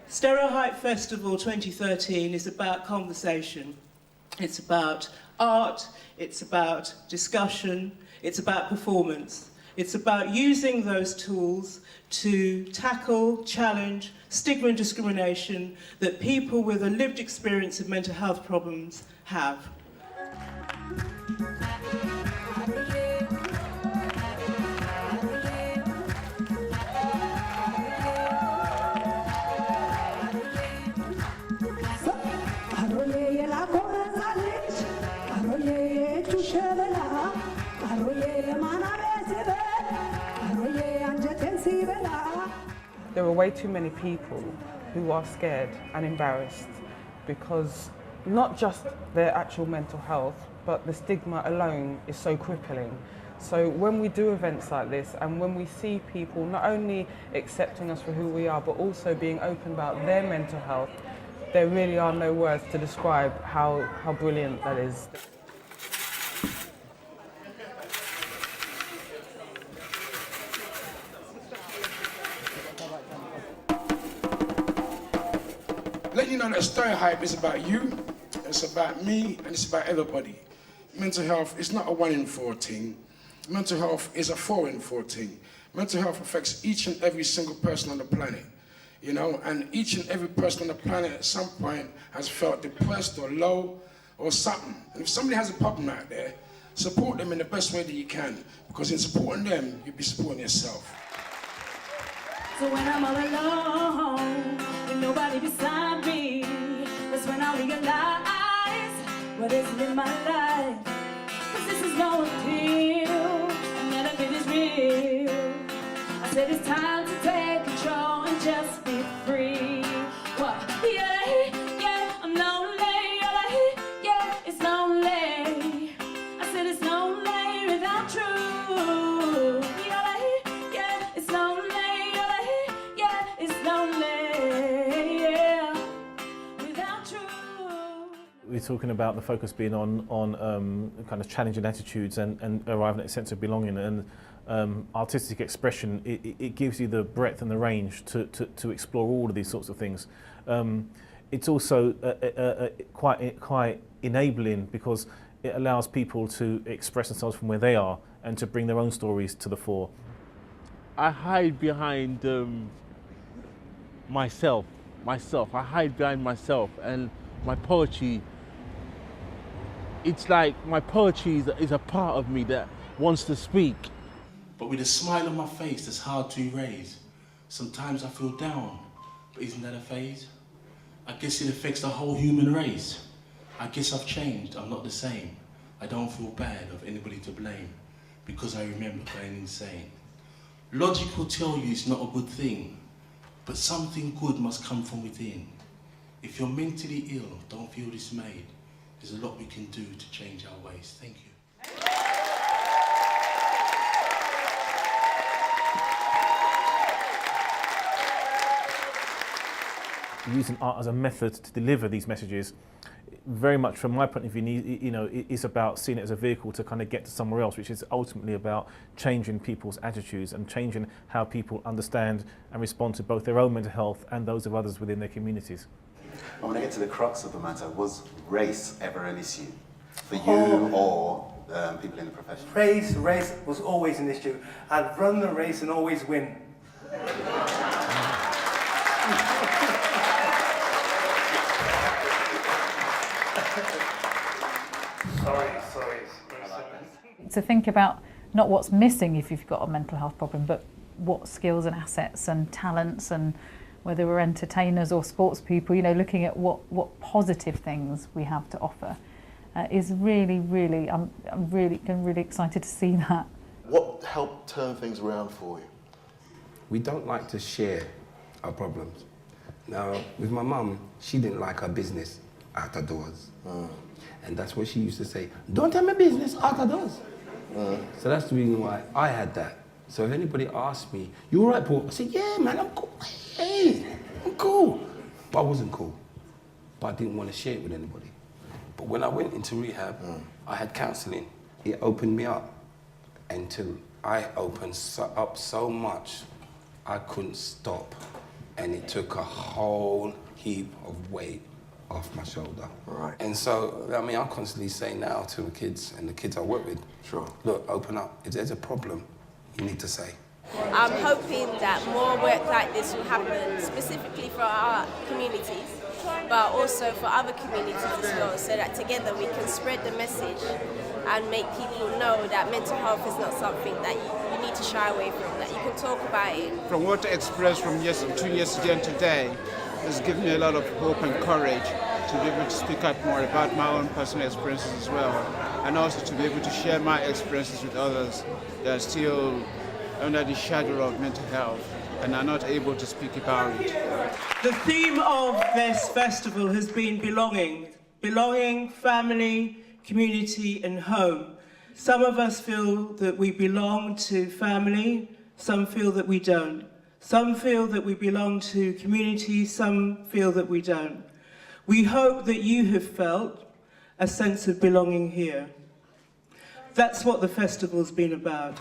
Stereotype Festival 2013 is about conversation. It's about art, it's about discussion, it's about performance. It's about using those tools to tackle, challenge stigma and discrimination that people with a lived experience of mental health problems have. There are way too many people who are scared and embarrassed because not just their actual mental health, but the stigma alone is so crippling. So when we do events like this and when we see people not only accepting us for who we are, but also being open about their mental health, there really are no words to describe how brilliant that is. Letting you know that stereotype is about you, it's about me, and it's about everybody. Mental health is not a 1 in 4 thing. Mental health is a 4 in 4 thing. Mental health affects each and every single person on the planet, you know, and each and every person on the planet at some point has felt depressed or low or something. And if somebody has a problem out there, support them in the best way that you can, because in supporting them, you'll be supporting yourself. So when I'm all alone, with nobody beside me, that's when I realize what isn't in my life. 'Cause this is no appeal, and none of it is real. I said it's time to take control and just be free. What? Yeah, yeah, I'm lonely. Yeah, it's lonely. I said it's lonely without truth. Yeah, it's lonely. We're talking about the focus being on kind of challenging attitudes and arriving at a sense of belonging, and artistic expression, it gives you the breadth and the range to explore all of these sorts of things. It's also quite enabling because it allows people to express themselves from where they are and to bring their own stories to the fore. I hide behind myself. I hide behind myself, and my poetry, it's like my poetry is a part of me that wants to speak. But with a smile on my face that's hard to erase. Sometimes I feel down, but isn't that a phase? I guess it affects the whole human race. I guess I've changed, I'm not the same. I don't feel bad of anybody to blame, because I remember going insane. Logic will tell you it's not a good thing, but something good must come from within. If you're mentally ill, don't feel dismayed. There's a lot we can do to change our ways. Thank you. Using art as a method to deliver these messages, very much from my point of view, you know, it's about seeing it as a vehicle to kind of get to somewhere else, which is ultimately about changing people's attitudes and changing how people understand and respond to both their own mental health and those of others within their communities. I want to get to the crux of the matter. Was race ever an issue for you or people in the profession? Race was always an issue. I'd run the race and always win. Sorry. To think about not what's missing if you've got a mental health problem, but what skills and assets and talents, and whether we're entertainers or sports people, you know, looking at what positive things we have to offer is really, I'm really excited to see that. What helped turn things around for you? We don't like to share our problems. Now, with my mum, she didn't like her business out the doors. And that's what she used to say, don't tell my business out the doors. So that's the reason why I had that. So if anybody asked me, you all right, Paul? I said, yeah, man, I'm cool. Hey, I'm cool. But I wasn't cool. But I didn't want to share it with anybody. But when I went into rehab, I had counselling. It opened me up until I opened up so much, I couldn't stop and it took a whole heap of weight off my shoulder. Right. And so, I mean, I constantly say now to the kids and the kids I work with, sure, look, open up. If there's a problem, you need to say. I'm hoping that more work like this will happen specifically for our communities, but also for other communities as well, so that together we can spread the message and make people know that mental health is not something that you need to shy away from, that you can talk about it. From what I expressed from 2 years ago and today, has given me a lot of hope and courage to be able to speak out more about my own personal experiences as well, and also to be able to share my experiences with others that are still under the shadow of mental health and are not able to speak about it. The theme of this festival has been belonging. Belonging, family, community and home. Some of us feel that we belong to family, some feel that we don't. Some feel that we belong to community, some feel that we don't. We hope that you have felt a sense of belonging here. That's what the festival's been about.